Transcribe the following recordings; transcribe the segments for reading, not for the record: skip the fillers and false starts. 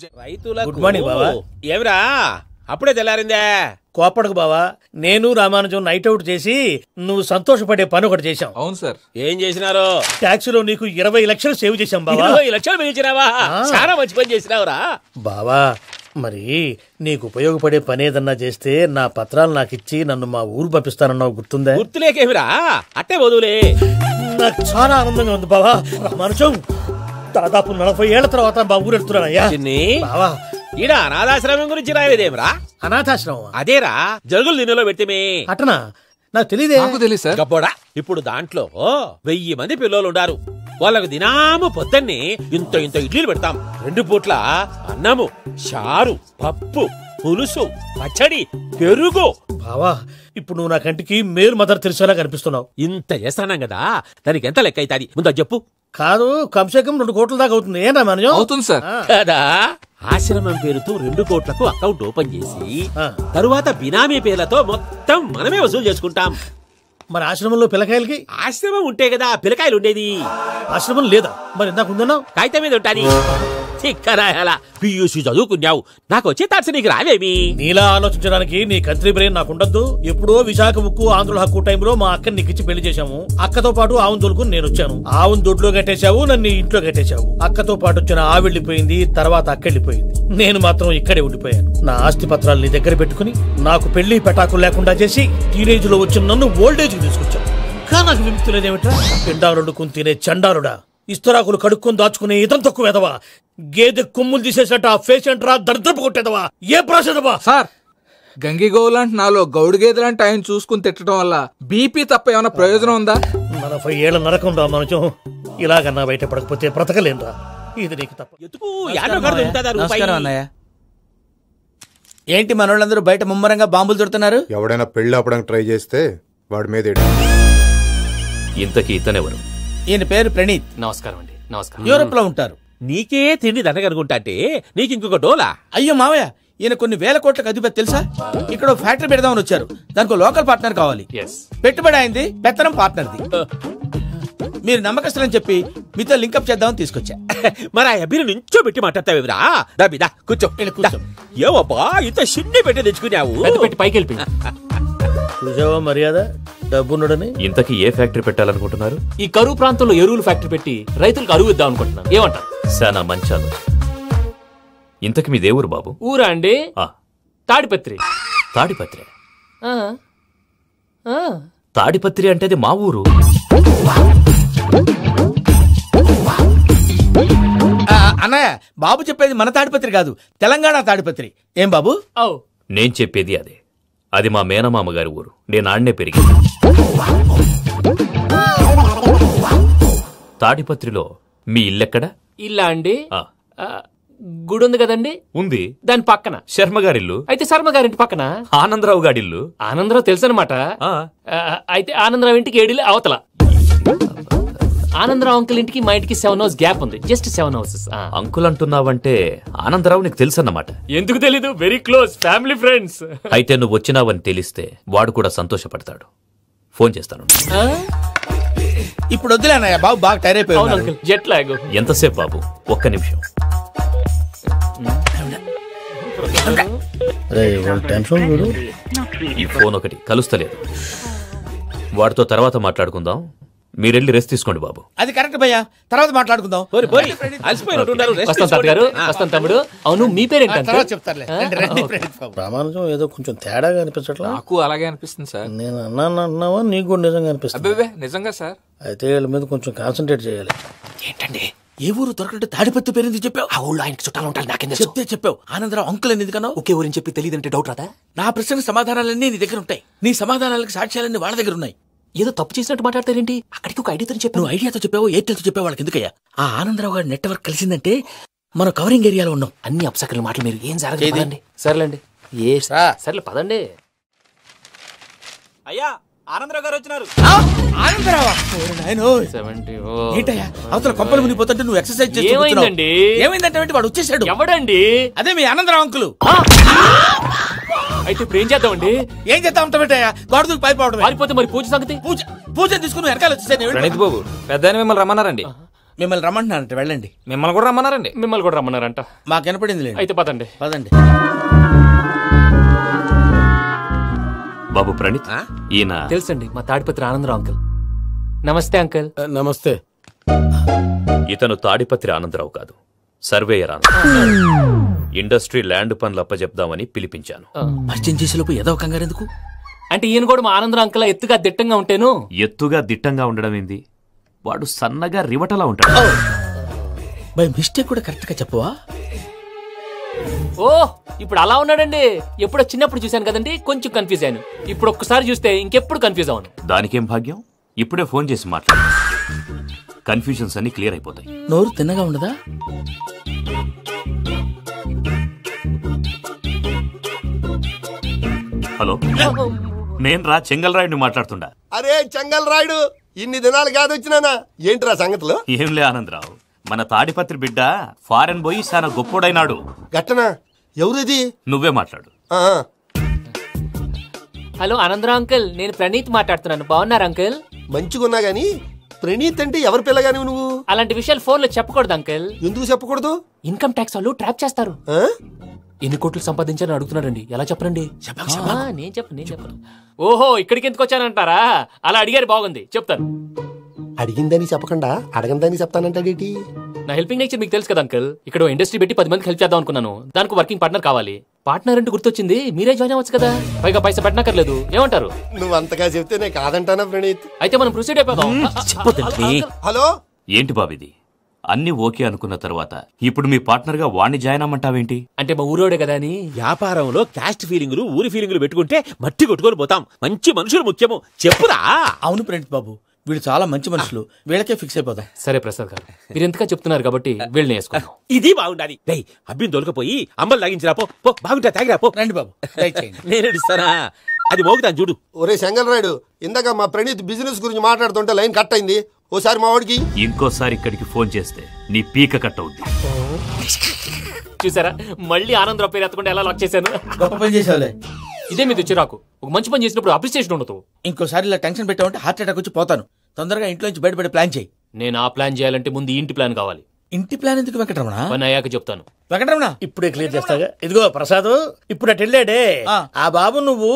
Good morning బావా. ఏమిరా అప్పుడే తెల్లారిందే? కోపడకు బావా, నేను రామానుజం నైట్ అవుట్ చేసి నువ్వు సంతోషపడే పని ఒకటి చేశాం. అవును సార్. ఏం చేసినారు? ట్యాక్సీలో నీకు 20 లక్షలు సేవ్ చేశాం బావా. 20 లక్షలు మిగిల్చినావా? చాలా మంచి పని చేసినావురా బావా. మరి నీకు ఉపయోగపడే పని ఏదన్నా చేస్తే నా పత్రాలు నాకిచ్చి నన్ను మా ఊరు పంపిస్తానన్నావు, గుర్తుందా? గుర్తులేకేమిరా, అట్టే వదులే. నాకు చాలా ఆనందంగా ఉంది బావా. రామానుజం, దాదాపు 40 ఏళ్ల తర్వాత మా ఊరు వెళ్తున్నానయ్యా. బావా, ఈడ అనాథాశ్రమం గురించి రాలేదేమిరా? అనాథాశ్రమం అదేరా, జరుగులు దీనిలో పెట్టిమే. అటనా? నాకు తెలియదే. నాకు తెలియదు సార్. గబ్బోడా, ఇప్పుడు దాంట్లో 1000 మంది పిల్లలు ఉండారు. వాళ్ళకు దినాము పొద్దున్నే ఇంత ఇంత ఇడ్లీలు పెడతాం. 2 పూట్ల అన్నము, చారు, పప్పు, పులుసు, పచ్చడి, పెరుగు. బావా, ఇప్పుడు నువ్వు నా కంటికి మేలు మదర్ తెలిసేలా కనిపిస్తున్నావు. ఇంత చేస్తానం కదా, దానికి ఎంత లెక్క అవుతుంది ముందు చెప్పు. కాదు, కమ్సేకం 2 కోట్ల దాకా అవుతుంది. ఏనా మనజం? అవుతుంది సార్. కదా, ఆశ్రమం పేరుతో 2 కోట్లకు అకౌంట్ ఓపెన్ చేసి తరువాత బినామీ పేర్లతో మొత్తం మనమే వసూలు చేసుకుంటాం. మరి ఆశ్రమంలో పిల్లకాయలకి? ఆశ్రమం ఉంటే కదా పిల్లకాయలు ఉండేది. ఆశ్రమం లేదా? మరి ఇందాక ఉందన్నావు. కాగితం మీద ఉంటాది. చిక్కరాయాల పియూసీ చదువుకున్నావు, నాకు వచ్చే తాట్స్ నీకు రావేమి? నీలా ఆలోచించడానికి నీ కంత్రి బ్రెయిన్ నాకు ఉండద్దు. ఎప్పుడో విశాఖ ముక్కు ఆంధ్రుల హక్కు టైంలో మా అక్కని నీకిచ్చి పెళ్లి చేశాము. అక్కతో పాటు ఆవును దొడుకుని నేను వచ్చాను. ఆవును దొడ్లో కట్టేశావు, నన్ను ఇంట్లో కట్టేశావు. అక్కతో పాటు వచ్చిన ఆవిళ్ళిపోయింది, తర్వాత అక్కెళ్ళిపోయింది. నేను మాత్రం ఇక్కడే ఉండిపోయాను. నా ఆస్తి పత్రాలు నీ దగ్గర పెట్టుకుని నాకు పెళ్లి పెటాకులు లేకుండా చేసి టీనేజ్ లో వచ్చిన నన్ను ఓల్డేజ్ కి తీసుకొచ్చావు. ఇంకా నాకు విముక్తి లేదేమిట్రా? పిండారుడుకుని తినే చండారుడా, ఇస్తరాకులు కడుక్కొని దాచుకునే ఇతం తక్కువ ఎదవా, గేదె కొమ్ములు తీసేసట ఆ పేషెంట్ రా దరిద్రపు కొట్టేదవా, ఏ ప్రాసెదవా? సార్, గంగిగోవులాంటి నాలో గౌడు గేదెలాంటి ఆయన చూసుకుని తిట్టడం వల్ల బీపీ తప్ప ఏమైనా ప్రయోజనం ఉందా? 40 ఏళ్ల నరకం రా మనచం. ఇలాగన్నా బయట పడకపోతే బ్రతకలేనురా. ఇది నీకు తప్ప. నమస్కారం అన్నయ్య. ఏంటి మనోళ్ళందరూ బయట ముమ్మరంగా బాంబులు దొరుకుతున్నారు? ఎవడైనా పెళ్లి ఆపడానికి ట్రై చేస్తే వాడి మీద ఇంతకీ ఇతనెవరు? ఈయన పేరు ప్రణీత్. నమస్కారం అండి. నమస్కారం. యూరోప్ లో ఉంటారు. నీకే తిండి దండగనుకుంటా అంటే నీకు ఇంకొక డోలా? అయ్యో మావయ్య, ఈయన కొన్ని వేల కోట్లకు అధిపతి తెలుసా? ఇక్కడ ఫ్యాక్టరీ పెడదామని వచ్చారు. దానికి లోకల్ పార్ట్నర్ కావాలి. పెట్టుబడి అయింది, పెత్తనం పార్ట్నర్ది. మీరు నమ్మకస్తులని చెప్పి మీతో లింకప్ చేద్దామని తీసుకొచ్చా. మరి ఆ అబ్బిని నుంచో పెట్టి మాట్లాడతావేమిరా? దాబిదా కూర్చో. ఏవబ్బా ఇంత సిన్ని పెట్టి తెచ్చుకున్నావు? పెట్టి పైకి వెళ్ళి చూసావా మర్యాద, డబ్బున్నడని. ఇంతకీ ఏ ఫ్యాక్టరీ పెట్టాలనుకుంటున్నారు? ఈ కరువు ప్రాంతంలో ఎరువులు ఫ్యాక్టరీ పెట్టి రైతులకు అరువు ఇద్దాం అనుకుంటున్నాను. ఏమంటారు? శానా మంచి ఆలోచన. ఇంతకి మీ దేవురు బాబు? ఊరా అండి, తాడిపత్రి. తాడిపత్రి? తాడిపత్రి అంటే అది మా ఊరు. అన్నయ్య, బాబు చెప్పేది మన తాడిపత్రి కాదు, తెలంగాణ తాడిపత్రి. ఏం బాబు? నేను చెప్పేది అదే. అది మా మేనమామ గారి ఊరు. నేను ఆడనే పెరిగింది. తాడిపత్రిలో మీ ఇల్లెక్కడ? ఇల్లా అండి, గుడి ఉంది కదండి. ఉంది. దాని పక్కన శర్మ గారిల్లు. అయితే శర్మ గారింటి పక్కన ఆనందరావు గారిల్లు. ఆనందరావు తెలుసు అనమాట. అయితే ఆనందరావు ఇంటికి 7 అవతల. ఆనందరావు అంకుల్ ఇంటికి మా ఇంటికి 7 houses గ్యాప్ ఉంది. Just 7 houses. అంకుల్ అంటున్నావంటే ఆనందరావు నీకు తెలుసు అన్నమాట. ఎందుకు తెలీదు, వెరీ క్లోజ్ ఫ్యామిలీ ఫ్రెండ్స్. అయితే నువ్వు వచ్చినావని తెలిస్తే వాడు కూడా సంతోషపడతాడు. ఫోన్ చేస్తాను. ఇప్పుడు వద్దులే అన్నయ్య, బాబు బాగా టైర్ అయిపోయాడు. Jet lag. ఎంతసేపు బాబు? ఒక్క నిమిషం. ఈ ఫోన్ ఒకటి కలుస్తలేదు. వాడితో తర్వాత మాట్లాడుకుందాం. మీరెళ్ళి రెస్ట్ తీసుకోండి బాబు. అది కరెక్ట్ భయ్యా, తర్వాత మాట్లాడుకుందాం. వస్తాను తమ్ముడు. అవును, మీ పేరేంటంటే? రామానుజం ఏదో కొంచెం తేడాగా అనిపించట్లా? నాకు అలాగే అనిపిస్తుంది సార్. నేను అన్నావా? నీకు కూడా నిజంగా అనిపిస్తుంది? నిజంగా సార్. అయితే వీళ్ళ మీద కొంచెం కాన్సన్ట్రేట్ చేయాలి. ఏంటండి, ఏ ఊరు దొరకట్టు తాడిపత్రి పేరు ఎందుకు చెప్పావు? ఆ ఊళ్ళో ఆయనకి చుట్టాలు ఉంటారు. నాకేం చెప్తే చెప్పావు. ఆనందరావు అంకుల్ అని ఎందుకన్నావు? ఒకే ఊరిని చెప్పి తెలియదంటే డౌట్ రాదా? నా ప్రశ్నకు సమాధానాలన్నీ నీ దగ్గర ఉంటాయి. నీ సమాధానాలకు సాక్ష్యాలన్నీ వాళ్ళ దగ్గర ఉన్నాయి. ఏదో తప్పు చేసినట్టు మాట్లాడతారేంటి? అక్కడికి ఒక ఐడియాతో చెప్పావు. నువ్వు ఐడియాతో చెప్పావు, ఎయిర్టెల్తో చెప్పావు, వాళ్ళకి ఎందుకయ్యా? ఆ ఆనందరావు గారి నెట్వర్క్ కలిసిందంటే మనం కవరింగ్ ఏరియాలో ఉన్నాం. అన్ని అప్సకల మాటలు మీరు ఏం జరగదండి. సర్లేండి. సర్లే పదండి. అయ్యా, ఆనందరావు గారు వచ్చినారు. ఏంటయ్యా, అవతల కొంపలు మునిగిపోతుంటే నువ్వు ఎక్సర్సైజ్ చేస్తున్నావు. ఏమైందంటే వాడు వచ్చేసాడు. ఎవడండి? అదే మీ ఆనందరావు అంకులు. అయితే ఇప్పుడు ఏం చేద్దామండి? ఏం చేద్దాం ఉంటావేటయ్యా? గొడవకు పైపోవడం. పారిపోతే మరి పూజ సంగతి? పూజ తీసుకుని వెనకాల వచ్చేసాను. ప్రణీత్ బాబు, పెద్ద మిమ్మల్ని రమ్మన్నారండి. మిమ్మల్ని రమ్మంటున్నారంట, వెళ్ళండి. మిమ్మల్ని కూడా రమ్మన్నారండి. మిమ్మల్ని కూడా రమ్మన్నారంట. మాకు వినపడింది. అయితే పదండి. పదండి. బాబు ప్రణీత్, ఈయన తెలుసండి, మా తాడిపత్రి ఆనందరావు అంకుల్. నమస్తే అంకుల్. నమస్తే. ఇతను తాడిపత్రి ఆనందరావు కాదు, సర్వేయర్ ఆనందరావు. ఇండస్ట్రీ ల్యాండ్ పనులు అప్పచెప్దామని పిలిపించాను. పరిచయం చేసేలోపు ఏదో కంగారు ఎందుకు? అంటే ఈయన కూడా మా ఆనందరావు అంకుల్ ఎత్తుగా దిట్టంగా ఉంటాను. ఎత్తుగా దిట్టంగా ఉండడం ఏంది, వాడు సన్నగా రివటలా ఉంటాడు. బై మిస్టేక్ కూడా కరెక్ట్ గా చెప్పవా? ఓ ఇప్పుడు అలా ఉన్నాడండి. ఎప్పుడో చిన్నప్పుడు చూశాను కదండి, కొంచెం కన్ఫ్యూజ్ అయ్యాను. ఇప్పుడు ఒక్కసారి చూస్తే ఇంకెప్పుడు కన్ఫ్యూజ్ అవ్వను. దానికేం భాగ్యం, ఇప్పుడే ఫోన్ చేసి మాట్లాడు, కన్ఫ్యూజన్స్ అన్ని క్లియర్ అయిపోతాయి. నోరు తిన్నగా ఉండదా? హలో, నేను రా చెంగల్రాయుడిని మాట్లాడుతుండా. అరే చెంగల్ రాయుడు, ఇన్ని దినాలు కాదు వచ్చినానా? ఏంట్రా సంగతులు? ఏంలే ఆనందరావు, మన తాడిపత్రి బిడ్డ ఫారెన్ పోయి చాలా గొప్పోడైనాడు. గట్టనా? ఎవరిది? నువ్వే మాట్లాడు. హలో ఆనందరావు అంకుల్, నేను ప్రణీత్ మాట్లాడుతున్నాను. బాగున్నారు అంకుల్? మంచిగున్నా గాని ప్రణీత్ అంటే ఎవరి పిల్లగాని నువ్వు? అలాంటి విషయాలు ఫోన్ లో చెప్పకూడదు అంకుల్. ఎందుకు చెప్పకూడదు? ఇన్కమ్ ట్యాక్స్ వాళ్ళు ట్రాప్ చేస్తారు. ఎన్ని కోట్లు సంపాదించాలని అడుగుతున్నారండి. ఎలా చెప్పరండి? నేను చెప్పను. ఓహో, ఇక్కడికి ఎందుకు వచ్చానంటారా? అలా అడిగారు, బాగుంది, చెప్తాను. అడిగిందని చెప్పకుండా అడగందని చెప్తానంటాడేటి? నా హెల్పింగ్ నేచర్ మీకు తెలుసు కదా అంకుల్. ఇక్కడ ఇండస్ట్రీ పెట్టి 10 మందికి హెల్ప్ చేద్దాం అనుకున్నాను. దానికి వర్కింగ్ పార్ట్నర్ కావాలి. పార్ట్నర్ అంటే గుర్తొచ్చింది, మీరే జాయిన్ అవ్వచ్చు కదా. పైగా పైసా పెట్టనక్కర్లేదు. ఏమంటారు? నువ్వు అంతగా చెప్తేనే కాదంటానా ప్రణీత్? అయితే మనం ప్రొసీడ్ అయిపోదాం. హలో, ఏంటి బాబిది? అన్ని ఓకే అనుకున్న తర్వాత ఇప్పుడు మీ పార్ట్నర్ గా వాణ్ణి జాయిన్ అమ్మంటావేంటి? అంటే మా ఊరోడే కదా అని. వ్యాపారంలో క్యాస్ట్ ఫీలింగులు, ఊరి ఫీలింగులు పెట్టుకుంటే మట్టి కొట్టుకొని పోతాం. మంచి మనుషులు ముఖ్యము, చెప్పురా. అవును ప్రణీత్ బాబు, వీళ్ళు చాలా మంచి మనుషులు, వీళ్ళకే ఫిక్స్ అయిపోదాం. సరే ప్రసాద్ గారు, మీరు ఎంతగా చెప్తున్నారు కాబట్టి వీళ్ళని వేసుకుందాం. ఇది బాగుండాలి. డై అబ్బిని దొలకపోయి అమ్మలు లాగించిరా. పో బాగుంటా, తాగిరా పో. రండి బాబు, దయచేయండి. నేను ఇస్తానా? అది మోగుతాను చూడు. ఒరే చెంగల్ రాయుడు, ఇందాక మా ప్రణీత్ బిజినెస్ గురించి మాట్లాడుతుంటే లైన్ కట్ అయింది. ఓసారి మా వాడికి ఇంకోసారి ఇక్కడికి ఫోన్ చేస్తే నీ పీక కట్ అవుద్ది. చూసారా, మళ్ళీ ఆనందరావు పేరు ఎత్తకుండా ఎలా లాక్ చేశాను. గొప్ప పని చేసేవాళ్ళే. ఇదే మీద చిరాకు. ఒక మంచి పని చేసినప్పుడు అప్రిసియేషన్ ఉండదు. ఇంకోసారి ఇలా టెన్షన్ పెట్టామంటే హార్ట్ అటాక్ వచ్చి పోతాను. తొందరగా ఇంట్లో నుంచి బయటపడే ప్లాన్ చేయి. నేను ఆ ప్లాన్ చేయాలంటే ముందు ఈ ఇంటి ప్లాన్ కావాలి. ఇంటి ప్లాన్ ఎందుకు వెంకటరమణ? పని అయ్యాక చెప్తాను. వెంకటరమణ ఇప్పుడే క్లియర్ చేస్తాగా. ఇదిగో ప్రసాద్, ఇప్పుడు అటు వెళ్ళాడే ఆ బాబు, నువ్వు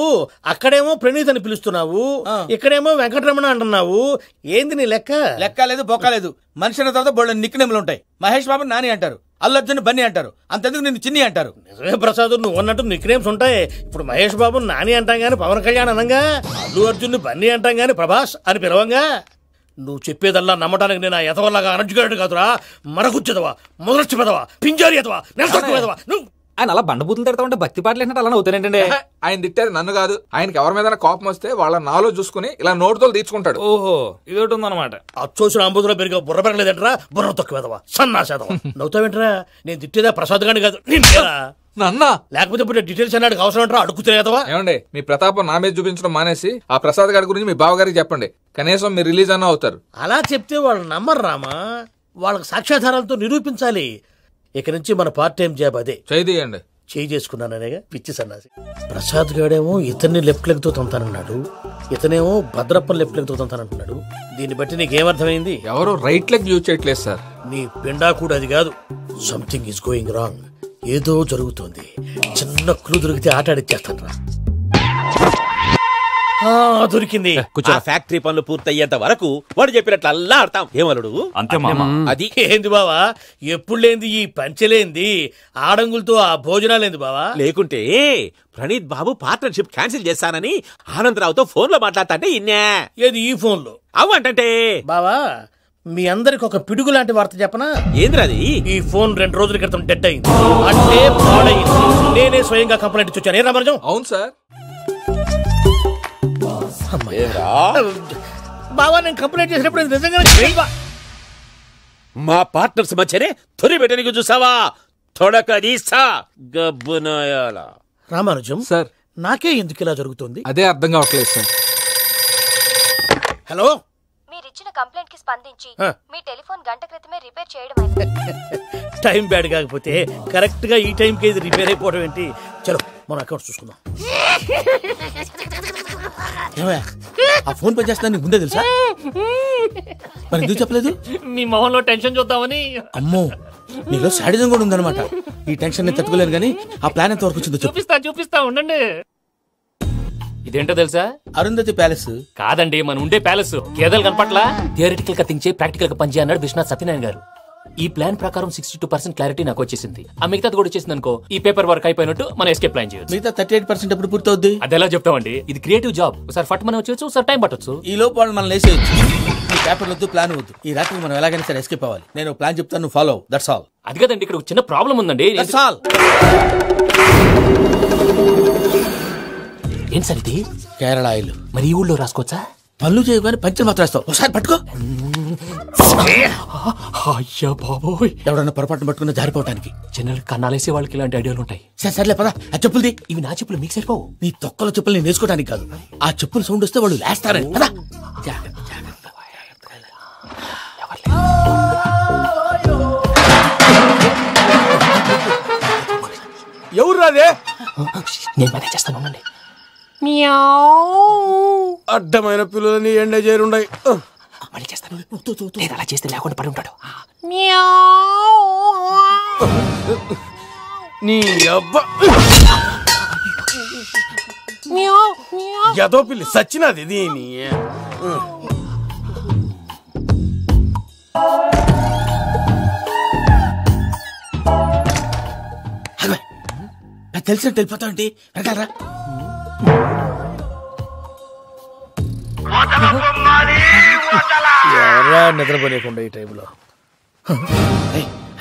అక్కడేమో ప్రణీత్ అని పిలుస్తున్నావు, ఇక్కడేమో వెంకటరమణ అంటున్నావు. ఏంది నీ లెక్క? లెక్క లేదు, బొక్క లేదు. మనిషి అన్న తర్వాత బోళ్ళ నిక్నెములు ఉంటాయి. మహేష్ బాబు నాని అంటారు, అల్లు అర్జున్ బన్నీ అంటారు, అంతెందుకు నిన్ను చిన్ని అంటారు. నిజమే ప్రసాద్, నువ్వు అన్నట్టు నిక్నేమ్స్ ఉంటాయి. ఇప్పుడు మహేష్ బాబు నాని అంటాం గాని పవన్ కళ్యాణ్ అనంగా, అల్లు అర్జున్ బన్నీ అంటాం గాని ప్రభాస్ అని పిలవంగా. నువ్వు చెప్పేదల్లా నమ్మటానికి నేను ఎతవల్లాగా అనర్జుగాడు కాదురా. మరగుచ్చదవా, మొదలచ్చి పెదవా, పింజారి ఎదవా, నెలసొక్కుదవా. నువ్వు ఆయన అలా బండబూతులు తిడతా ఉంటే భక్తి పాటలు ఏంటంటే అలా అవుతానంటే. ఆయన తిట్టేది నన్ను కాదు. ఆయనకి ఎవరి మీద కోపం వస్తే వాళ్ళ నాలో చూసుకుని ఇలా నోటుతో తీర్చుకుంటాడు. ఓహో, ఇది ఒకటి ఉందన్నమాట. అచ్చోసిన అంబుధులో పెరిగే బుర్ర పెరగలేదంటరా, బుర్ర తొక్కువేదవా, సన్నాసేదవా. నవ్వుతావేంట్రా? నేను తిట్టేదా ప్రసాద్ గాని కాదు, నిన్నేరా. నన్న లేకపోతే ఇప్పుడు డీటెయిల్స్ అన్నాడు అవసరం అంటారా? అడుగుతాయేదవా. ఏమండి, మీ ప్రతాపం నా మీద చూపించడం మానేసి ఆ ప్రసాద్ గారి గురించి మీ బావగారికి చెప్పండి. కనీసం మీరు రిలీజ్ అన్న అవుతారు. అలా చెప్తే వాళ్ళు నమ్మరు రామా. వాళ్ళకి సాక్ష్యాధారాలతో నిరూపించాలి. ఇక నుంచి మన పార్ట్ టైం జాబ్ అదే. చేయండి. చేయి చేసుకున్నాననేగా పిచ్చి సన్నాసి. ప్రసాద్ గాడేమో ఇతన్ని లెఫ్ట్ లెగ్ తో తొంతానన్నాడు, ఇతనేమో భద్రప్పని లెఫ్ట్ లెగ్ తో తొంతానంటున్నాడు. దీన్ని బట్టి నీకేమర్థమైంది? ఎవరు రైట్ లెగ్ యూజ్ చేయట్లేదు సార్. నీ పిండా కూడా అది కాదు. Something is going wrong. ఏదో జరుగుతోంది. చిన్న క్లూ దొరికితే ఆట ఆడిచ్చేస్తాను రా. దొరికింది. కొంచెం ఫ్యాక్టరీ పనులు పూర్తయ్యేంత వరకు వాడు చెప్పినట్లు అల్లా ఆడతాం. ఏమలుడు? అంతే మామ. అది ఏంది బావా, ఎప్పుడు లేంది ఈ పంచలేంది, ఆడంగులతో ఆ భోజనాలేంది బావా? లేకుంటే ప్రణీత్ బాబు పార్ట్నర్షిప్ క్యాన్సిల్ చేస్తానని ఆనందరావుతో ఫోన్ లో మాట్లాడతాంటే ఇన్నే. ఏది ఈ ఫోన్ లో? అవ్వంటే బావా, మీ అందరికి ఒక పిడుగు లాంటి వార్త చెప్పనా? ఏంద్రది? ఈ ఫోన్ 2 రోజుల క్రితం డెడ్ అయింది. అంటే పాడైంది. నేనే స్వయంగా కంప్లైంట్ ఇచ్చి వచ్చాను. ఏ రామరాజం? అవును సార్. బావా, నేను కంప్లైంట్ చేసినప్పుడు ఇది నిజంగా మా పార్ట్నర్స్ మధ్యనే తొలి పెట్టడానికి చూసావా? తొడకదీసా గబ్బునాయాల. రామానుజం సార్, నాకే ఎందుకు ఇలా జరుగుతుంది? అదే అర్థం కావట్లేదు సార్. హలో, మీరిచ్చిన కంప్లైంట్ కి స్పందించి మీ టెలిఫోన్ గంట క్రితమే రిపేర్ చేయడం అయింది. టైం బ్యాడ్ కాకపోతే కరెక్ట్ గా ఈ టైంకి ఇది రిపేర్ అయిపోవడం ఏంటి? చలో మన అకౌంట్ చూసుకుందాం. ఏమయ్యా ఆ ఫోన్ పని చేస్తున్నా నీకు ముందే తెలుసా? మరి ఎందుకు చెప్పలేదు? మీ మొహంలో టెన్షన్ చూద్దామని. అమ్మో నీలో శాడిజం కూడా ఉందన్నమాట. ఈ టెన్షన్ నేను తట్టుకోలేను కానీ ఆ ప్లాన్ ఎంత వరకు వచ్చిందో చూపిస్తా ఉండండి. ఇదేంటో తెలుసా? అరుంధతి ప్యాలెస్ కాదండి, మన ఉండే ప్యాలెస్. గేదెలు కనపట్లా? థియరిటికల్ గా థింక్ చేయి, ప్రాక్టికల్ గా పనిచేయ అన్నాడు విశ్వనాథ్ సత్యనారాయణ గారు. ఈ ప్లాన్ ప్రకారం 62% క్లారిటీ నాకు వచ్చేసింది. ఆ మిగతాది కూడా వచ్చేసింది అనుకో, ఈ పేపర్ వర్క్ అయిపోయినట్టు మనం ఎస్కేప్ ప్లాన్ చేయొచ్చు. మిగతా 38% ఎప్పుడు పూర్తవుద్ది? అది ఎలా చెప్తామండి? ఇది క్రియేటివ్ జాబ్. ఒకసారి ఫట్ మనం వచ్చేయచ్చు, ఒకసారి టైం పట్టొచ్చు. ఈ లోపు వాళ్ళు మనం లేసేయచ్చు. ఈ పేపర్ వద్దు, ప్లాన్ వద్దు. ఈ రాత్రి మనం ఎలాగైనా సరే ఎస్కేప్ అవ్వాలి. నేను ప్లాన్ చెప్తాను, నువ్వు ఫాలో. That's all. అది కదండి, ఇక్కడ చిన్న ప్రాబ్లం ఉందండి. That's all. ఏం సార్ ఇది? కేరళ ఆయిల్. మరి ఈ ఊళ్ళో రాసుకోవచ్చా? పనులు చేయవు కానీ పంచర్ మాత్రం వేస్తావు. ఒకసారి పట్టుకో. అయ్యా బాబోయ్, ఎవడన్నా పొరపాటున పట్టుకున్న జారిపోవటానికి. జనరల్ కన్నాలేసే వాళ్ళకి ఇలాంటి ఐడియాలు ఉంటాయి. సర్లే పదా, ఆ చెప్పులది. ఇవి నా చెప్పులు, మీకు సరిపోవు. నీ తొక్కల చెప్పులు నేను వేసుకోవడానికి కాదు, ఆ చెప్పులు సౌండ్ వస్తే వాళ్ళు లేస్తారని. పదా. ఎవరు రాదే? నేను పనే చేస్తాను, ఉండండి. అడ్డమైన పిల్లలని ఎండ చేరుండయి. మళ్ళీ చేస్తాను. లేదు, అలా చేస్తే లేకుండా పడి ఉంటాడు. నీ అబ్బా ఎదో పిల్లి సచ్చినది దీని. తెలిసినట్టు వెళ్ళిపోతావంటి వెనకాలరా. ఎవరా నిద్రపోలేకుండా ఈ టైంలో?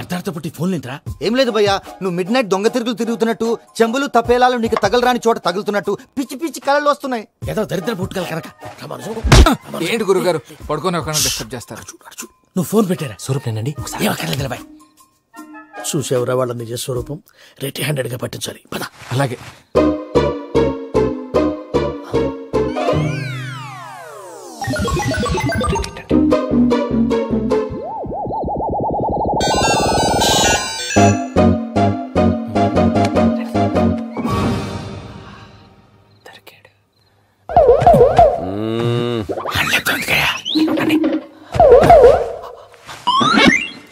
అర్ధార్థ పుట్టి ఫోన్ లేంట్రా? ఏం లేదు భయ్యా, నువ్వు మిడ్ నైట్ దొంగ తిరుగులు తిరుగుతున్నట్టు, చెంబులు తపేలాలు నీకు తగలరాని చోట తగులుతున్నట్టు పిచ్చి పిచ్చి కళలు వస్తున్నాయి. ఏదో దరిద్ర పుట్టుకల కనుక. ఏంటి గురుగారు పడుకొని ఒక డిస్టర్బ్ చేస్తారు? నువ్వు ఫోన్ పెట్టారా? స్వరూపేనండి. చూసేవరా వాళ్ళ నిజ స్వరూపం. రెట్టి హ్యాండెడ్ గా పట్టించాలి. పద. అలాగే.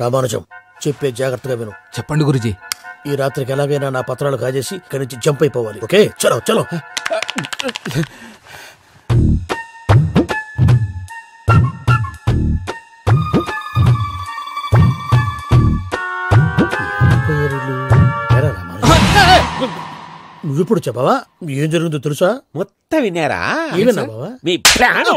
రామానుజం, చెప్పే జాగ్రత్తగా విను. చెప్పండి గురుజీ. ఈ రాత్రికి ఎలాగైనా నా పత్రాలు కాజేసి ఇక్కడి నుంచి జంప్ అయిపోవాలి. ఓకే, చలో చలో. నువ్విప్పుడు చెప్పవా ఏం జరుగుతుందో తెలుసా? మొత్తం విన్నారా? ఏమన్నా బావా? మీ ప్లాన్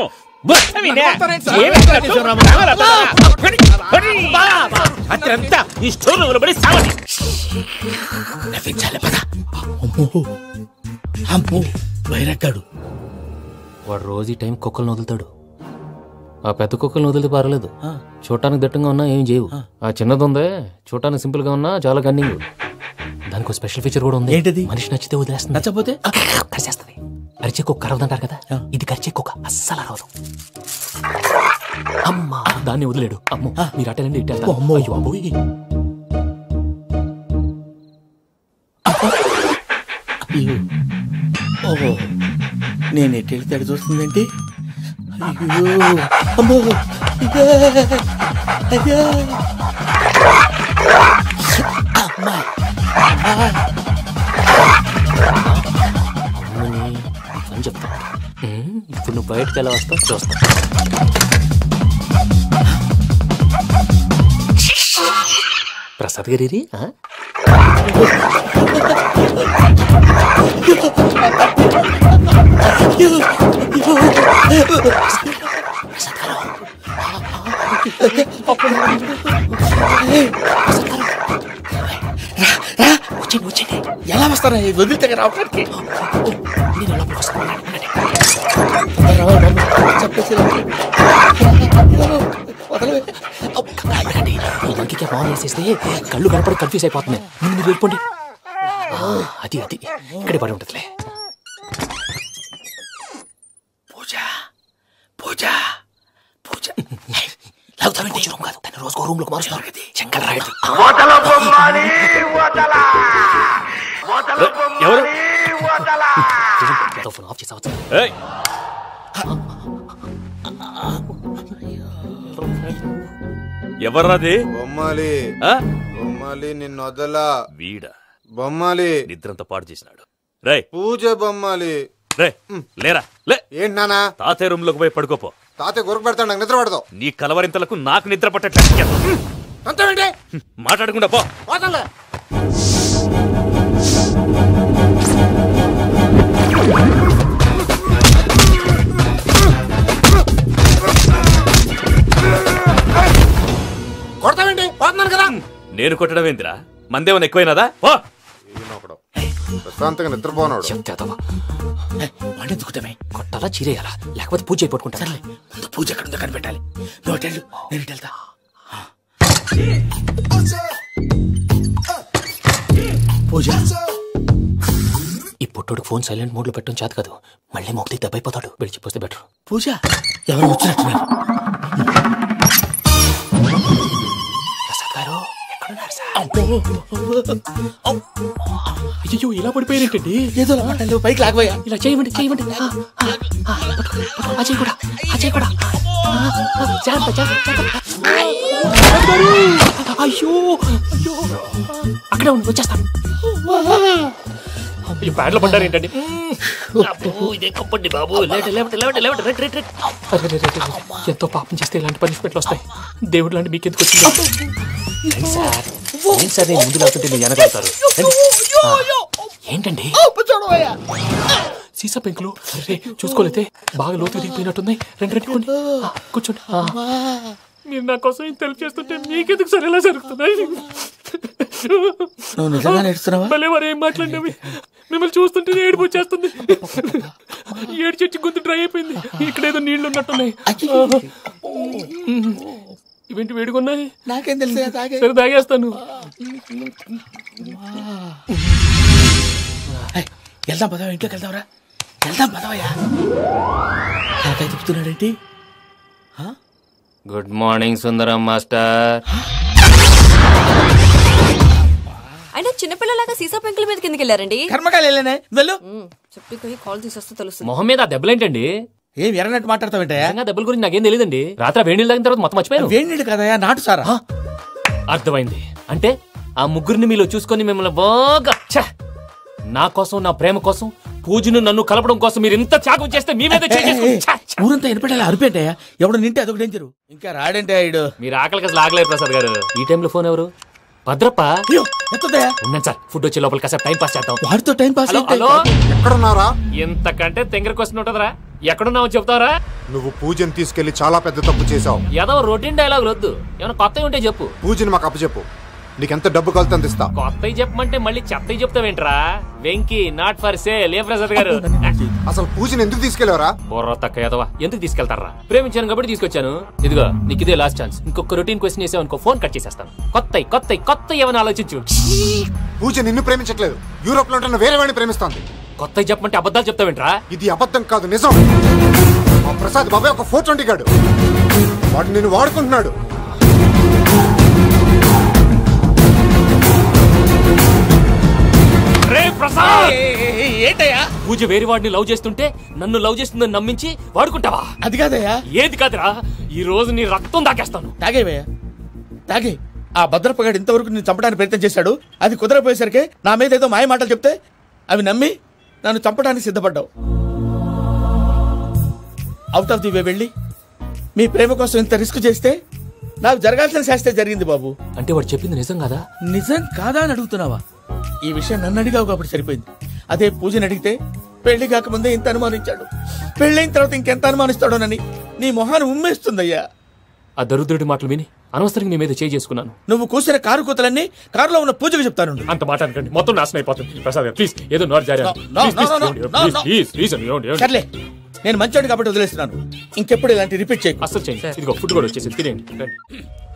అత్రంతా ఈ స్టోర్ రూమ్ లో పడి సావండి. నవ్వించాలి. పద. అమ్మో వైరక్కాడు. వాడు రోజు ఈ టైం కుక్కలను వదులుతాడు. ఆ పెద్ద కుక్కలను వదిలితే పర్లేదు, చూడటానికి దట్టంగా ఉన్నా ఏం చేయవు. ఆ చిన్నది ఉందే, చూడటానికి సింపుల్ గా ఉన్నా చాలా గన్నింగ్. దానికి స్పెషల్ ఫీచర్ కూడా ఉంది. ఏంటిది? మనిషి నచ్చితే వదిలేస్తుంది, నచ్చపోతే కరిచేస్తుంది. అరిచే కుక్క అరవదంటారు కదా, ఇది కరిచే కుక్క అస్సలు అరవదు. అమ్మా, దాన్ని వదిలేడు. అమ్మో, మీరు అటెండి ఇట్టే. అమ్మో అబ్బోయ్. ఓహో, నేను ఎటు వెళ్తే అటు చూస్తుందేంటి? అయ్యో అమ్మో, అయ్యో అమ్మా. అని చెప్తా. ఇప్పుడు నువ్వు బయటకు ఎలా వస్తావు చూస్తా. ప్రసాద్ గారి వచ్చింది. ఎలా వస్తారా వదిలితే రావడానికి? చెప్పేసి ఈ బాగా వేసేస్తే కళ్ళు కనపడి కన్ఫ్యూజ్ అయిపోతున్నాయి. మీరు వెళ్ళిపోండి. అది అది ఇక్కడే పడి ఉంటుందిలే. పూజ పూజ పూజ రూమ్ కాదు, తన రోజుకో రూమ్ లోకి మారుస్తున్నారు కదా. శంకర్ రాయుడు. ఎవరు? మైక్రోఫోన్ ఆఫ్ చేసావచ్చు. ఎవర్రాది? బొమ్మాలి బొమ్మాలి నిన్ను వదలా. వీడా బొమ్మాలి నిద్రంతా పాడు చేసినాడు. రే పూజ బొమ్మాలి. రే లేరా లే. ఏంటి నానా? తాతయ్య రూమ్ లోకి పోయి పడుకోపో. తాతయ్య గురకు పెడతాడు, నాకు నిద్ర పడతావు. నీ కలవరింతలకు నాకు నిద్ర పట్టట్లేదు. మాట్లాడకుండా పో. కొడతావేంటి? పోతున్నాను కదా. నేను కొట్టడం ఏందిరా? మందేమన్నా ఎక్కువైనదా? పో. ప్రశాంతంగా నిద్రపోనాడు. కొట్టాలా చీరేయాలా లేకపోతే పూజ అయిపోట్టుకుంటా. ముందు పూజ ఎక్కడ ఉందో కనిపెట్టాలి. నువ్వు వెళ్ళు, నేను ఇటు వెళ్తా. పూజ ఈ పుట్టోడు ఫోన్ సైలెంట్ మోడ్ లో పెట్టడం చేత కాదు. మళ్ళీ మొక్కి దెబ్బైపోతాడు. వెళ్ళి చెప్పొస్తే బెటర్. పూజ ఎవరు వచ్చినట్టున్నారు? ప్రసాద్ గారు ఎక్కడున్నారు సార్? అయ్యో ఇలా పడిపోయారేంటండి? ఏదో పైకి లాగబోయా. ఇలా చేయమండి చేయమండి. అజయ్ కూడా అజయ్ కూడా. అయ్యో అయ్యో అక్కడే ఉండి వచ్చేస్తాను. ఈ బ్యాడ్లో పడ్డారు ఏంటండి? ఎంతో పాపం చేస్తే ఇలాంటి పనిష్మెంట్లు వస్తాయి. దేవుడు లాంటి మీకు ఎందుకు వచ్చింది సార్? ఏం సార్ నేను ముందు లేకుంటే మీరు వెనకాడతారు. ఏంటండి సీసా పెంకులు? చూసుకోలేతే బాగా లోతు దిగిపోయినట్టున్నాయి. రెండు రెండు కొన్ని కూర్చోండి. మీరు నా కోసం ఇంత హెల్ప్ చేస్తుంటే మీకెందుకు సరే ఎలా జరుగుతున్నాయి? భలే మరి ఏం మాట్లాడినవి. మిమ్మల్ని చూస్తుంటే ఏడుపు వచ్చేస్తుంది. ఏడు చెట్టు గొంతు డ్రై అయిపోయింది. ఇక్కడ ఏదో నీళ్లు ఉన్నట్టున్నాయి. ఇవేంటి వేడుకున్నాయి? నాకేం తెలుసు. సరే తాగేస్తాను. వెళ్దాం పదవా, ఇంట్లోకి వెళ్దాంరా. వెళ్దాం పదవయ్యా. నాకై చెప్తున్నాడేంటి? గుడ్ మార్నింగ్ సుందరం మాస్టర్. అయినా చిన్నపిల్లలాగా సీసా పెంకుల మీద కిందకి వెళ్ళారండి. కర్మకాయలు వెళ్ళానే. వెళ్ళు. చెప్పి కాల్ తీసేస్తే తెలుస్తుంది. మొహం మీద ఆ దెబ్బలేంటండి? ఏం ఎర్రనట్టు మాట్లాడతావేంటయా? దెబ్బల గురించి నాకేం తెలియదండి. రాత్రి వేడి నీళ్ళు తాగిన తర్వాత మొత్తం మర్చిపోయాను. వేడి నీళ్ళు కదయా, నాటు సారా. అర్థమైంది. అంటే ఆ ముగ్గురిని మీలో చూసుకొని మిమ్మల్ని బాగా నా కోసం నా ప్రేమ కోసం పూజను నన్ను కలపడం కోసం మీరు ఇంత త్యాగం చేస్తే మీ మీద ఊరంతా వినపడేలా అరిపేంటయా? ఎవడు నింటే అదొక డేంజరు. ఇంకా రాడంటే ఆయుడు. మీరు ఆకలికి అసలు ఆగలేరు ప్రసాద్ గారు. ఈ టైంలో ఫోన్ ఎవరు? భద్రప్ప. ఉన్నాను సార్. ఫుడ్ వచ్చే లోపల కాసేపు టైం పాస్ చేద్దాం. వాడితో టైం పాస్. హలో ఎక్కడున్నారా? ఎంతకంటే తెంగర క్వశ్చన్ ఉంటుందిరా. ఎక్కడున్నావు చెప్తావరా? నువ్వు పూజని తీసుకెళ్లి చాలా పెద్ద తప్పు చేసావు. ఏదో రొటీన్ డైలాగ్ వద్దు. ఏమైనా కొత్తవి ఉంటే చెప్పు. పూజని మాకు అప్పచెప్పు. నీకెంత డబ్బు కలితే అంత ఇస్తా. కొత్తవి చెప్పమంటే మళ్ళీ చెత్తవి చెప్తావేంట్రా? Venky not for sale. ఏ ప్రసాద్ గారు అసలు పూజని ఎందుకు తీసుకెళ్లేవరా? బొర్ర తక్క ఏదవా. ఎందుకు తీసుకెళ్తారా? ప్రేమించాను కాబట్టి తీసుకొచ్చాను. ఇదిగో నీకు ఇదే లాస్ట్ ఛాన్స్. ఇంకొక రొటీన్ క్వశ్చన్ చేసావు అనుకో ఫోన్ కట్ చేసేస్తాను. కొత్త ఏమైనా ఆలోచించు. పూజ నిన్ను ప్రేమించట్లేదు. యూరోప్ లో ఉంటున్న వేరే వాడిని ప్రేమిస్తాంది. కొత్తవి చెప్పమంటే అబద్ధాలు చెప్తావేంట్రా? ఇది అబద్ధం కాదు, నిజం. మా ప్రసాద్ బాబాయ్ ఒక 420 గాడు. వాడు నిన్ను వాడుకుంటున్నాడు. ఏంటయ్యా? పూజ వేరే వాడిని లవ్ చేస్తుంటే నన్ను లవ్ చేస్తుందని నమ్మించి వాడుకుంటావా? అది కాదయ్యా. ఏది కాదురా? ఈ రోజు నీ రక్తం దాకేస్తాను. తాగేవయ్యా, తాగే. ఆ భద్రప్పగాడు ఇంతవరకు నేను చంపడానికి ప్రయత్నం చేశాడు. అది కుదరపోయేసరికి నా మీద ఏదో మాయ మాటలు చెప్తే అవి నమ్మి నన్ను చంపడానికి సిద్ధపడ్డావు. అవుట్ ఆఫ్ ది వే వెళ్ళి మీ ప్రేమ కోసం ఇంత రిస్క్ చేస్తే నాకు జరగాల్సిన శాస్త్రే జరిగింది బాబు. అంటే వాడు చెప్పింది నిజం కాదా? నిజం కాదా అని అడుగుతున్నావా? ఈ విషయం నన్ను అడిగావు కాబట్టి సరిపోయింది. అదే పూజని అడిగితే పెళ్లి కాకముందే ఇంత అనుమానించాడు, పెళ్ళైన తర్వాత ఇంకెంత అనుమానిస్తాడోనని నీ మొహాన్ని ఉమ్మేస్తుందయ్యా. ఆ దరిద్రుడి మాటలు విని అనవసరంగా మీ మీద చేసుకున్నాను. నువ్వు కూసిన కారు కూతలన్నీ కారులో ఉన్న పూజకు చెప్తాను. అంత మాట అనకండి, మొత్తం నాశనం అయిపోతుంది. ప్రసాద్ గారు ప్లీజ్ ఏదో నోరు జారీ. సర్లే, నేను మంచోడు కాబట్టి వదిలేస్తున్నాను. ఇంకెప్పుడు ఇలాంటి రిపీట్ చేయకు. అసలు చేయండి. ఇదిగో ఫుడ్ కూడా వచ్చేసి తినేయండి.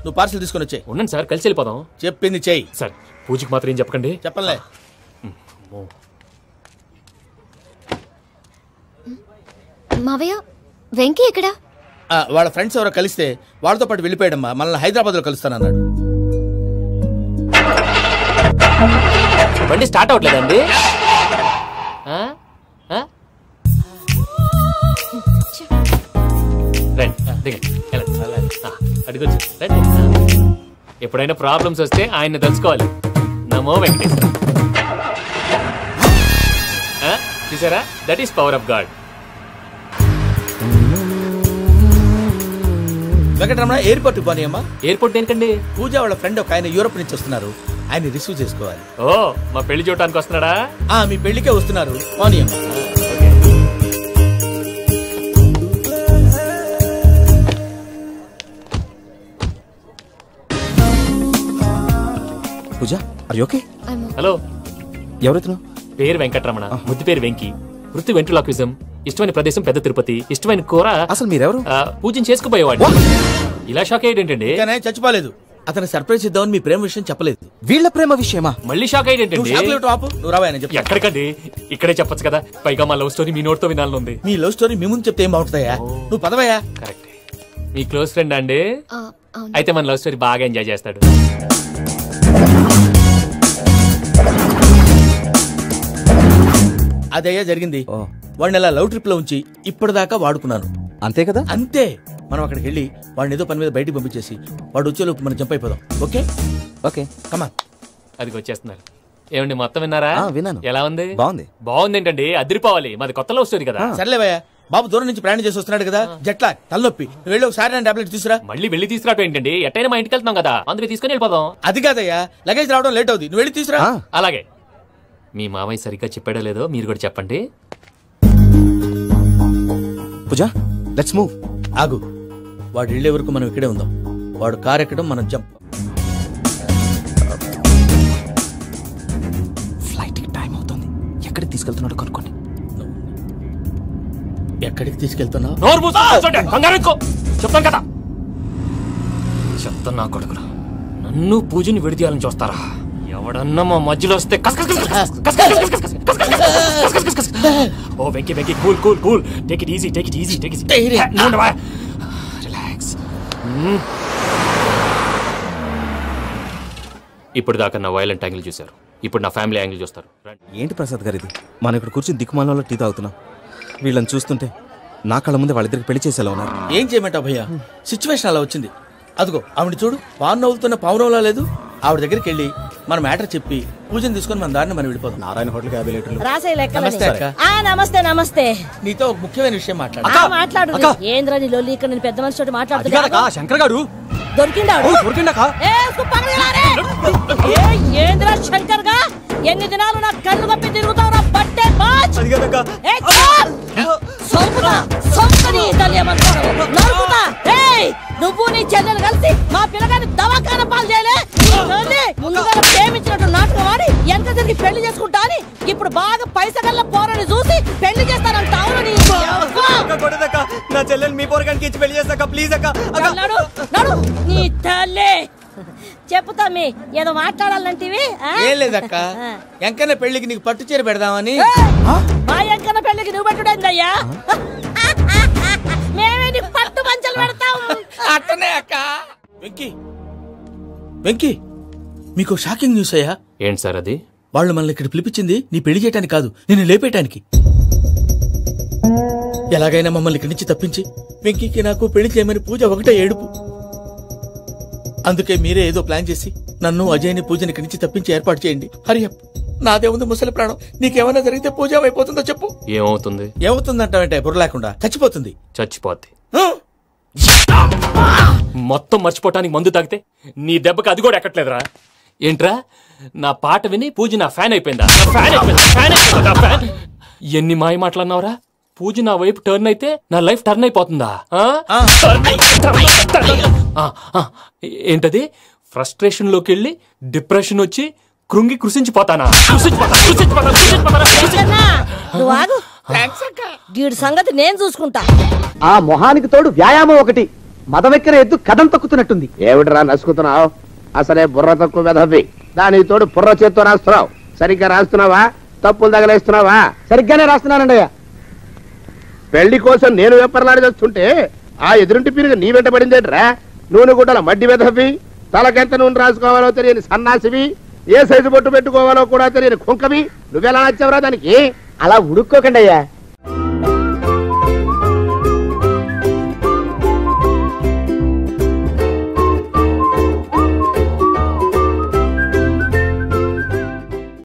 నువ్వు పార్సల్ తీసుకొని వచ్చే. ఉన్నాను సార్, కలిసి వెళ్ళిపోదాం. చెప్పింది చెయ్యి సార్. పూజకి మాత్రం ఏం చెప్పకండి. చెప్పలే. మావయ్య, వెంకీ ఎక్కడా? వాళ్ళ ఫ్రెండ్స్ ఎవరో కలిస్తే వాళ్ళతో పాటు వెళ్ళిపోయాడమ్మా. మనల్ని హైదరాబాద్ లో కలుస్తానన్నాడు. బండి స్టార్ట్ అవట్లేదండి. అడిగొచ్చు రండి. ఎప్పుడైనా ప్రాబ్లమ్స్ వస్తే ఆయన్ని తెలుసుకోవాలి. నమో వెంకటేశ్వర. చూసారా, that is power of God. Venkataramana airport పోనీ అమ్మా. ఎయిర్పోర్ట్ ఏంటండి? పూజ వాళ్ళ ఫ్రెండ్ ఒక ఆయన యూరోప్ నుంచి వస్తున్నారు, ఆయన రిసీవ్ చేసుకోవాలి. ఓ, మా పెళ్లి చూడటానికి వస్తున్నాడా? మీ పెళ్లికే వస్తున్నారు, పోనీ అమ్మా. పూజ, ఆర్ యు ఓకే? హలో, ఎవరైతున్నా? పేరు వెంకటరమణ, ముద్దు పేరు వెంకి, వృత్తి వెంట్రులాక్విజం, ఇష్టమైన ప్రదేశం పెద్ద తిరుపతి, ఇష్టమైన కూర. అసలు మీరెవరు? పూజను చేసుకుపోయేవాడు. ఇలా షాక్ అయ్యేటండి? చచ్చిపోలేదు, అతను సర్ప్రైజ్ ఇద్దామని మీ ప్రేమ విషయం చెప్పలేదు. వీళ్ళ ప్రేమ విషయమా? మళ్ళీ షాక్ అయ్యేటండి? నువ్వు రావాయని చెప్పి. ఎక్కడికండి, ఇక్కడే చెప్పొచ్చు కదా. పైగా మా లవ్ స్టోరీ మీ నోట్తో వినాలని ఉంది. మీ లవ్ స్టోరీ మీ ముందు చెప్తే ఏం బాగుంటుందయ్యా? నువ్వు పదవయ్యా. కరెక్ట్. మీ క్లోజ్ ఫ్రెండ్ అండి? అయితే మన లవ్ స్టోరీ బాగా ఎంజాయ్ చేస్తాడు. అదయ్యా జరిగింది. వాడిని అలా లవ్ ట్రిప్ లో ఉంచి ఇప్పటిదాకా వాడుకున్నాను. అంతే కదా? అంతే. మనం అక్కడికి వెళ్ళి వాడిని ఏదో పని మీద బయటికి పంపించేసి వాడు వచ్చేలోపు మనం జంప్ అయిపోదాం. Okay okay come on. అది వచ్చేస్తున్నారు. ఏమండి, మొత్తం విన్నారా? విన్నాను. ఎలా ఉంది? బాగుంది. బాగుంది ఏంటండి, అదిరిపోవాలి. మాది కొత్త లవ్ స్టోరీ కదా. సర్లేవయ్యా, బాబు దూరం నుంచి ప్రయాణం చేసి వస్తున్నాడు కదా, జట్లా తలనొప్పి. నువ్వు వెళ్ళి ఒకసారి టాబ్లెట్ తీసుకురా. మళ్ళీ వెళ్ళి తీసుకురావటం ఏంటండి? ఎట్టైనా మా ఇంటికి వెళ్తున్నాం కదా, అందుకే తీసుకుని వెళ్ళిపోదాం. అది కాదయ్యా, లగేజ్ రావడం లేట్ అవుతుంది, నువ్వు వెళ్ళి తీసుకురా. అలాగే. మీ మావయ్య సరిగ్గా చెప్పాడో లేదో మీరు కూడా చెప్పండి. పూజ, లెట్స్ మూవ్. ఆగు, వాడు వెళ్ళే వరకు మనం ఇక్కడే ఉందాం. వాడు కార్ ఎక్కడం, మనం జంప్. ఫ్లైట్ కి టైం అవుతుంది. ఎక్కడికి తీసుకెళ్తున్నాడో కనుక్కోండి. ఎక్కడికి తీసుకెళ్తున్నావు? చెప్తాను కదా. చెప్తాను నా కొడుకులు, నన్ను పూజని విడిదీయాలని చూస్తారా? ఎవడన్నా మా మధ్యలో వస్తే ఓ Venky Venky, cool cool cool, take it easy, take it easy, take it easy, relax. ఇప్పుడు దాకా నా వైలెంట్ యాంగిల్ చూశారు, ఇప్పుడు నా ఫ్యామిలీ యాంగిల్ చూస్తారు. ఏంటి ప్రసాద్ గారు ఇది? మనం ఇక్కడ కూర్చొని దిక్కుమాలలో టీ తాగుతున్నాం. వీళ్ళని చూస్తుంటే నా కళ్ళ ముందే వాళ్ళిద్దరికి పెళ్లి చేసేలా ఉన్నారు. ఏం చేయమంటావు భయ్యా, సిచ్యువేషన్ అలా వచ్చింది. అదిగో ఆవిడ చూడు, పావు నవ్వుతున్న పావునవ్వులా లేదు. ఆవిడ దగ్గరికి వెళ్ళి మన మ్యాటర్ చెప్పి పూజను తీసుకొని మన దారిని మనం వెళ్ళిపోతాం. నారాయణ హోటల్ 50 లీటర్లు. నమస్తే అక్క. నమస్తే నమస్తే. నీతో ఒక ముఖ్యమైన విషయం మాట్లాడు. ఏంద్రా నీ లొల్లి? ఇక్కడ నేను పెద్ద మనిషితో మాట్లాడుతున్నా. శంకర్ గారు దొరికిందాడు. ఏంద్రా శంకర్ గా? ఎన్ని దినాలు నా కళ్ళు కప్పి తిరుగుతావు నా బట్టే బాచ్. నువ్వు నీ చెల్లెలు కలిసి మా పిల్లగాని దవాఖాన పాలు చేయలే. ముందుగా ప్రేమించినట్టు నాటకం ఆడి ఎంత తిరిగి పెళ్లి చేసుకుంటా అని ఇప్పుడు బాగా పైసగల్ల పోరని చూసి పెళ్లి చేస్తానంట. నా చెల్లెలు మీ పోరగానికి ఇచ్చి పెళ్లి చేస్తాక ప్లీజ్ అక్క. నీ తల్లి చెప్పుతా మీ ఏదో మాట్లాడాలంటివి. ఏం లేదక్క, ఎంకన్న పెళ్లికి నీకు పట్టు చీర పెడదామని. మా ఎంకన్న పెళ్లికి నువ్వు పెట్టుడైందయ్యా? మేమే నీకు పట్టు పంచలు పెడతాం. అట్టనే అక్క. వెంకీ వెంకీ, మీకు షాకింగ్ న్యూస్ అయ్యా. ఏంటి సార్ అది? వాళ్ళు మనల్ని ఇక్కడ పిలిపించింది నీ పెళ్లి చేయడానికి కాదు, నిన్ను లేపేయటానికి. ఎలాగైనా మమ్మల్ని ఇక్కడి నుంచి తప్పించి వెంకీకి నాకు పెళ్లి చేయమని పూజ ఒకటే ఏడుపు. అందుకే మీరే ఏదో ప్లాన్ చేసి నన్ను అజయ్ని పూజని ఇక్కడి నుంచి తప్పించి ఏర్పాటు చేయండి. హరియప్, నాదే ఉంది ముసలి ప్రాణం. నీకేమైనా జరిగితే పూజ అయిపోతుందో చెప్పు. ఏమవుతుంది? ఏమవుతుందంటావంటే బుర్ర లేకుండా చచ్చిపోతుంది. చచ్చిపోద్ది. మొత్తం మర్చిపోవటానికి మందు తాగితే నీ దెబ్బకి అది కూడా ఎక్కట్లేదురా. ఏంట్రా, నా పాట విని పూజ నా ఫ్యాన్ అయిపోయిందా? ఎన్ని మాయ మాట్లాడినావురా? పూజ నా వైపు టర్న్ అయితే నా లైఫ్ టర్న్ అయిపోతుందా? ఏంటది? ఫ్రస్ట్రేషన్ లోకి వెళ్ళి డిప్రెషన్ వచ్చి కృంగి కృషించిపోతానా? వీడి సంగతి నేను చూసుకుంటా. ఆ మొహానికి తోడు వ్యాయామం ఒకటి, మదవెక్కిన ఎద్దు కథం తొక్కుతున్నట్టుంది. ఏమిటిరా నసుకుతున్నావు? అసలే బుర్ర తక్కువ వెధవి, దానికి తోడు బుర్ర చేత్తో రాస్తున్నావు. సరిగ్గా రాస్తున్నావా? తప్పులు తగలేస్తున్నావా? సరిగ్గానే రాస్తున్నానండి. పెళ్లి కోసం నేను వెప్పర్లాడి వస్తుంటే ఆ ఎదురింటి పీరుగా నీ వెంట పడిందేట్రా? నూనె గుడ్డల మడ్డి వెధవి, తలకెంత నూనె రాసుకోవాలో తెలియని సన్నాసివి, ఏ సైజు బొట్టు పెట్టుకోవాలో కూడా తెలియని కుంకవి, నువ్వెలా నచ్చావురా దానికి? అలా ఉడుక్కోకండి అయ్యా.